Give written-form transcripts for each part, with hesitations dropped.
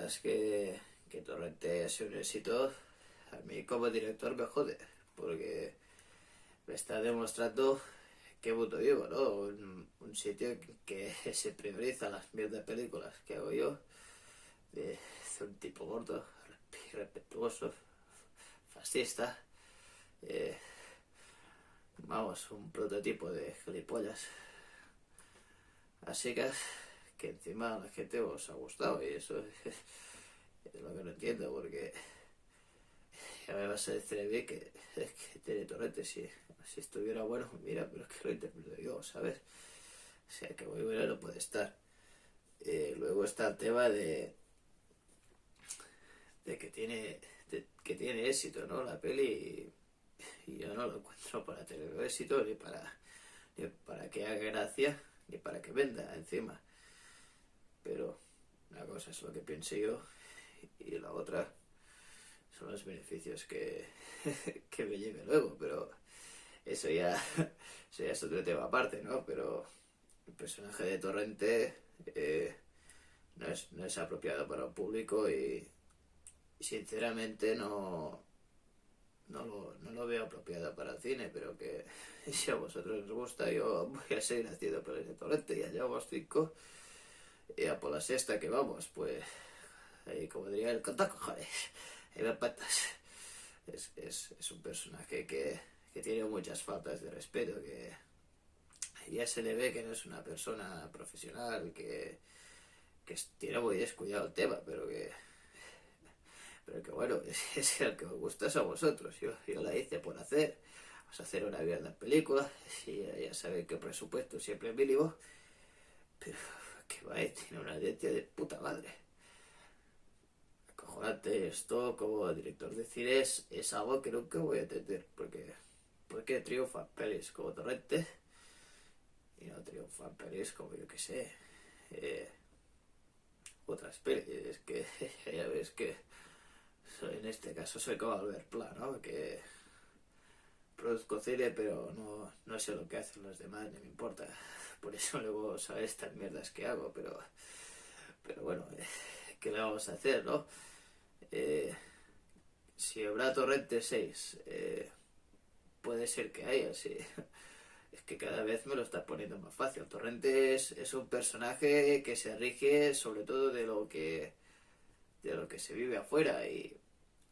verdad es que Torrente es un éxito. A mí como director me jode, porque me está demostrando qué puto vivo, ¿no? Un sitio que se prioriza las mierdas de películas que hago yo, de un tipo gordo, irrespetuoso, fascista, eh, vamos, un prototipo de gilipollas. Así que encima a la gente os ha gustado y eso es lo que no entiendo, porque ya me vas a decir a mí que tiene Torrente, si estuviera bueno, mira, pero es que lo interpreto yo, ¿sabes? O sea, que muy bueno no puede estar. Luego está el tema de que tiene éxito, ¿no? La peli, y yo no lo encuentro para tener éxito, ni para que haga gracia, ni para que venda encima. Pero una cosa es lo que piense yo y la otra son los beneficios que me lleve luego, pero eso ya, eso ya es otro tema aparte, ¿no? Pero el personaje de Torrente no es apropiado para un público y sinceramente no lo veo apropiado para el cine, pero que si a vosotros os gusta, yo voy a seguir haciendo pelis de Torrente. Ya llevamos 5 y a por la sexta que vamos, pues ahí como diría el cojones, ahí va patas. Es un personaje que tiene muchas faltas de respeto, que ya se le ve que no es una persona profesional, que tiene muy descuidado el tema, pero que bueno, es el que os gusta es a vosotros. Yo la hice por hacer. Vamos a hacer una mierda película, y ya sabéis que el presupuesto siempre es mínimo, pero que va, tiene una identidad de puta madre. Acojonante. Esto como director de cine es algo que nunca voy a entender, porque triunfan pelis como Torrente y no triunfan pelis como, yo que sé, eh, otras pelis. Es que ya ves que en este caso soy como Albert Pla, ¿no? Que produzco cine, pero no sé lo que hacen los demás, ni me importa. Por eso luego sabes estas mierdas que hago, pero bueno, ¿qué le vamos a hacer, no? Eh, si habrá Torrente 6, puede ser que haya, sí. Es que cada vez me lo está poniendo más fácil. Torrente es un personaje que se rige sobre todo de lo que se vive afuera, y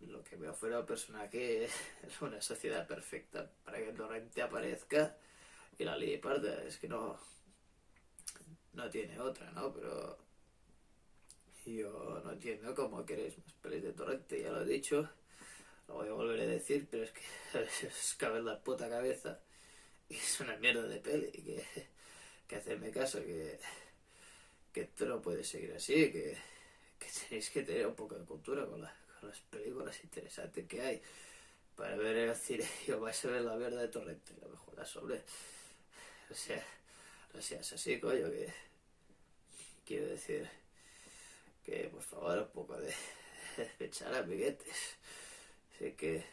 lo que veo afuera del personaje es una sociedad perfecta para que Torrente aparezca y la ley parda. Es que no tiene otra, ¿no? Pero yo no entiendo cómo queréis más pelis de Torrente, ya lo he dicho, lo voy a volver a decir, pero es que es cabe en la puta cabeza. Y es una mierda de peli, que hacerme caso, que esto no puede seguir así, que tenéis que tener un poco de cultura con las películas interesantes que hay. Para ver el cine, yo vais a ver la mierda de Torrente, no me jodas, sobre. O sea, no seas así, coño, que quiero decir que por favor un poco de echar amiguetes. Así que,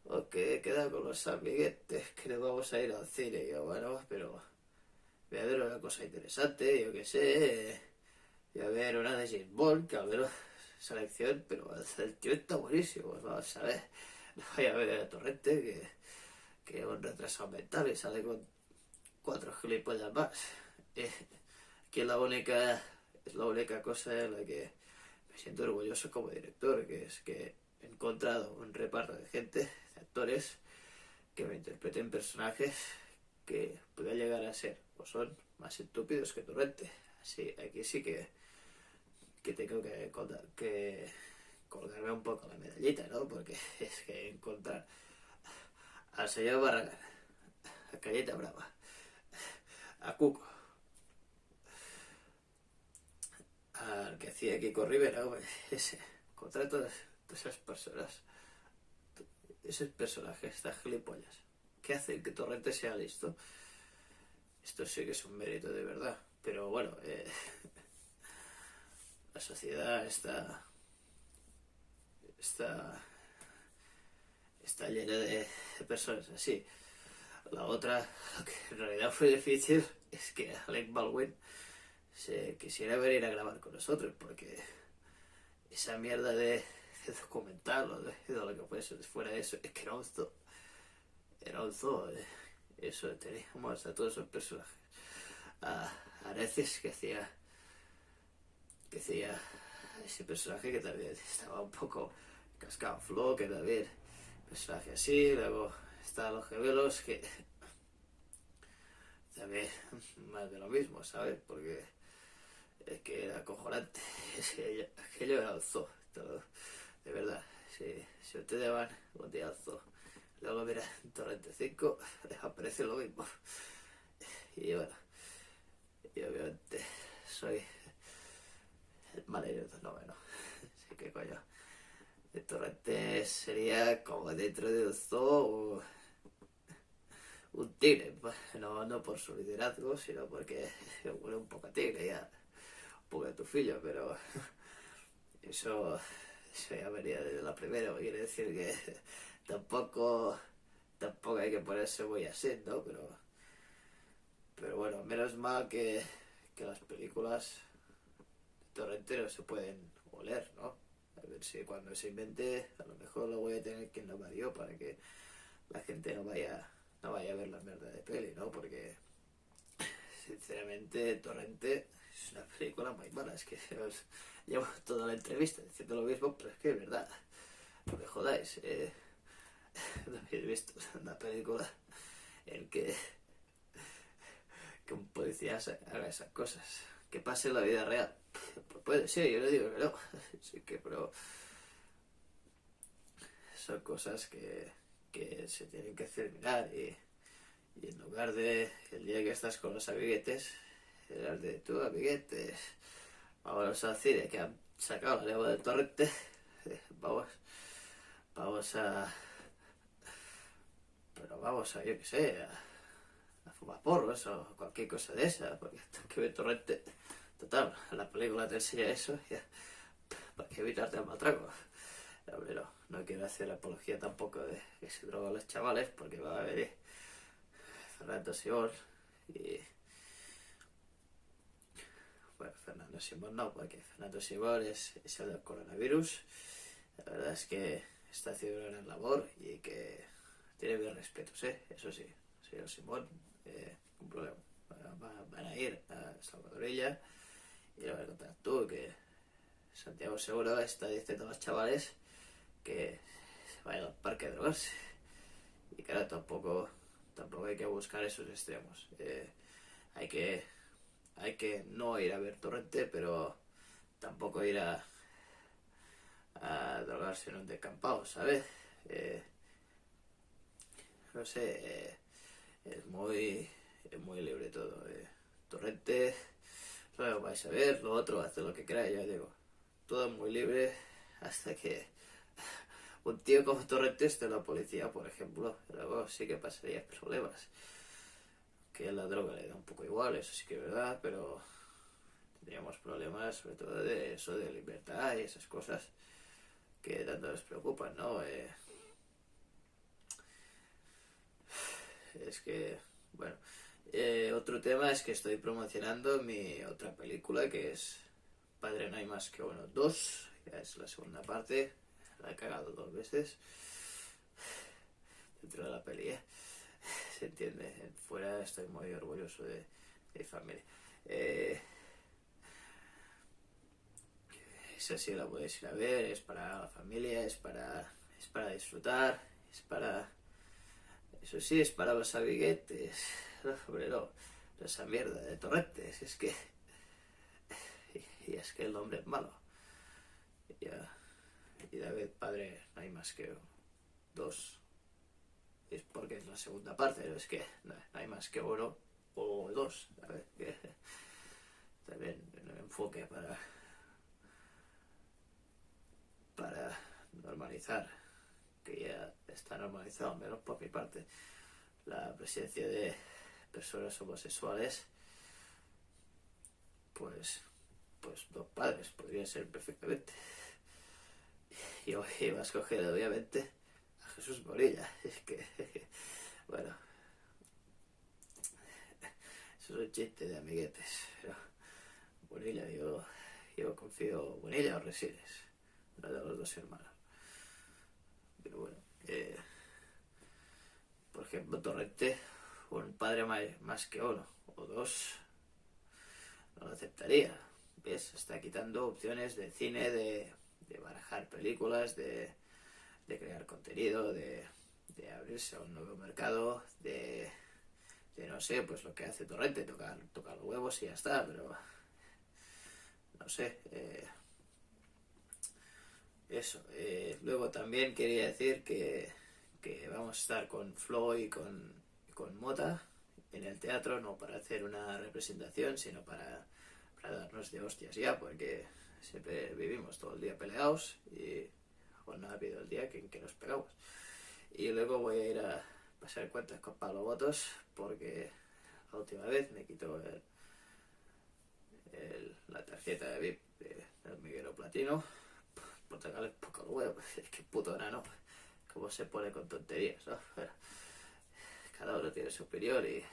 ok, he quedado con los amiguetes que nos vamos a ir al cine. Y yo, bueno, pero voy a ver una cosa interesante, yo que sé. Voy a ver una de James Bond, que al menos selección, pero el tío está buenísimo, vamos a ver. No voy a ver a Torrente, que es un retrasado mental y sale con 4 gilipollas más. Eh, aquí es la única cosa en la que me siento orgulloso como director, que es que he encontrado un reparto de gente, de actores, que me interpreten personajes que pueden llegar a ser o son más estúpidos que Torrente. Así, aquí sí que tengo que colgarme un poco la medallita, ¿no? Porque es que encontrar al señor Barragán, a Cayeta Brava, a Cuco, al que hacía Kiko Rivera, hombre, encontrar todas esas personas, esos personajes, estas gilipollas, que hacen que Torrente sea listo. Esto sí que es un mérito de verdad. Pero bueno, la sociedad está, está llena de personas así. La otra, lo que en realidad fue difícil, es que Alec Baldwin se quisiera venir a grabar con nosotros, porque esa mierda de documental o de lo que fuese, fuera de eso, es que era un zoo, eso, teníamos a todos esos personajes. A Areces que hacía ese personaje que también estaba un poco cascado, Flo, que también personaje así, luego estaban los gemelos que también más de lo mismo, ¿sabes? Porque es que era acojonante, aquello era un zoo, todo, de verdad, si ustedes van un día al zoo, luego mira en Torrente 5, aparece lo mismo, y bueno, y obviamente soy el maligno no, bueno, así que coño, el Torrente sería como dentro de un zoo un tigre, no por su liderazgo, sino porque huele un poco a tigre ya, un poco de tufillo, pero eso, eso ya venía desde la primera, quiere decir que tampoco, tampoco hay que ponerse muy así, ¿no? Pero bueno, menos mal que las películas de Torrente no se pueden oler, ¿no? A ver si cuando se invente, a lo mejor lo voy a tener que innovar yo para que la gente no vaya a ver la mierda de peli, ¿no? Porque sinceramente Torrente es una película muy mala, es que llevo toda la entrevista diciendo lo mismo, pero es que es verdad, no me jodáis, no habéis visto una película en que un policía haga esas cosas, que pase en la vida real. Pues puede ser, yo no digo que no, sí que, pero son cosas que se tienen que hacer mirar y en lugar de el día que estás con los amiguetes, el de tú amiguetes, vamos al cine que han sacado la lengua del Torrente, vamos, vamos a, pero vamos a, yo qué sé, a fumar porros o cualquier cosa de esa, porque que ver Torrente, total, la película te enseña eso, ya, para que evitarte el maltrago. Hombre, no quiero hacer apología tampoco de que se drogan los chavales, porque va a venir Fernando Simón y bueno, Fernando Simón no, porque Fernando Simón es el del coronavirus. La verdad es que está haciendo una gran labor y que tiene mis respetos, ¿eh? Eso sí, señor Simón, un problema. Van a ir a Salvadorilla y le van a contar tú que Santiago Seguro está diciendo a los chavales que se vayan al parque a drogarse. Y claro, tampoco hay que buscar esos extremos. Hay que hay que no ir a ver Torrente, pero tampoco ir a drogarse en un descampado, ¿sabes? Eh, no sé, es muy libre todo. Torrente, luego vais a ver, lo otro, haz lo que queráis, ya digo. Todo es muy libre hasta que un tío como Torrente esté en la policía, por ejemplo, luego sí que pasaría problemas. Que la droga le da un poco igual, eso sí que es verdad, pero tendríamos problemas sobre todo de eso, de libertad y esas cosas que tanto les preocupan, ¿no? Es que, bueno, otro tema es que estoy promocionando mi otra película que es Padre no hay más que uno 2, ya es la segunda parte, la he cagado 2 veces dentro de la peli, ¿eh? Se entiende, fuera estoy muy orgulloso de mi familia. Esa sí la podéis ir a ver, es para la familia, es para disfrutar, es para... Eso sí, es para los amiguetes. No, hombre, no, esa mierda de Torrentes, es que... Y es que el hombre es malo. Y David Padre no hay más que 2. Es porque es la segunda parte, pero es que no hay más que 1 o 2. A ver, que también un enfoque para normalizar, que ya está normalizado, al menos por mi parte, la presencia de personas homosexuales, pues 2 padres podría ser perfectamente. Yo iba a escoger obviamente a Jesús Morilla. Es que, bueno, eso es un chiste de amiguetes, pero Bonilla, yo confío, Bonilla o Resines. la de los dos hermanos. Pero bueno, por ejemplo, Torrente, un padre más que uno, o dos, no lo aceptaría. ¿Ves? Está quitando opciones de cine, de barajar películas, de crear contenido, de abrirse a un nuevo mercado, de no sé, pues lo que hace Torrente, tocar los huevos y ya está, pero no sé. Eso. Luego también quería decir que vamos a estar con Flo y con Mota en el teatro, no para hacer una representación, sino para darnos de hostias ya, porque siempre vivimos todo el día peleados y aún no ha habido el día en que nos pegamos. Y luego voy a ir a pasar cuentas con Pablo Botos, porque la última vez me quitó la tarjeta de VIP del Miguelo Platino por tocarle un poco el huevo. Es que puto enano, cómo se pone con tonterías, ¿no? Bueno, cada uno tiene su opinión y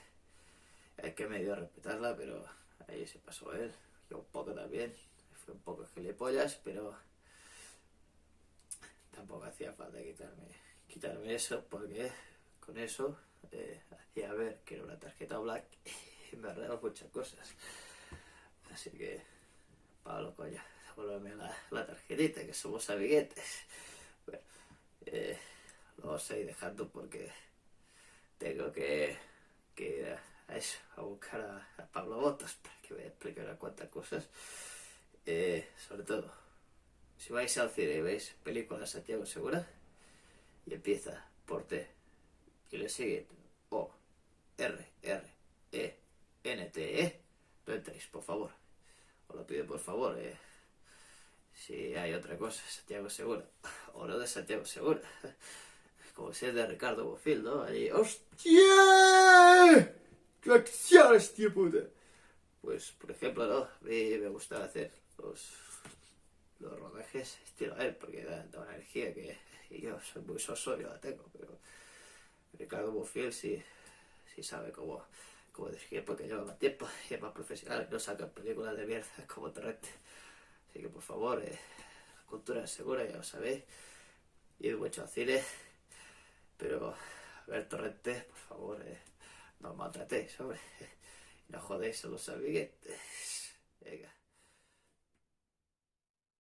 hay que medio respetarla, pero ahí se pasó él, yo un poco también, fue un poco gilipollas, pero tampoco hacía falta quitarme eso, porque con eso hacía ver que era una tarjeta black y me arregló muchas cosas. Así que, Pablo, coña, devuélveme la tarjetita, que somos amiguetes. Bueno, lo vamos a ir dejando porque tengo que ir a eso, a buscar a Pablo Botas para que me explique unas cuantas cosas. Sobre todo, si vais al cine y veis películas de Santiago Segura y empieza por T y le sigue O, R, R, E, N, T, E, no entréis, por favor. Os lo pido por favor. Si hay otra cosa, Santiago Segura, o no de Santiago Segura, como si es de Ricardo Bofill, ¿no? Allí, ¡hostia! ¡Qué acciones, tío puta! Pues, por ejemplo, ¿no? A mí me gusta hacer los rodajes estilo a él, porque da una energía que y yo soy muy soso, yo la tengo, pero Ricardo Bofill sí sabe cómo dirigir, porque lleva más tiempo y es más profesional, no saca películas de mierda como Torrente. Así que, por favor, la cultura es segura, ya lo sabéis, id mucho al cine, pero a ver, Torrente, por favor, no maltratéis, hombre, no jodéis a los amiguetes. Venga.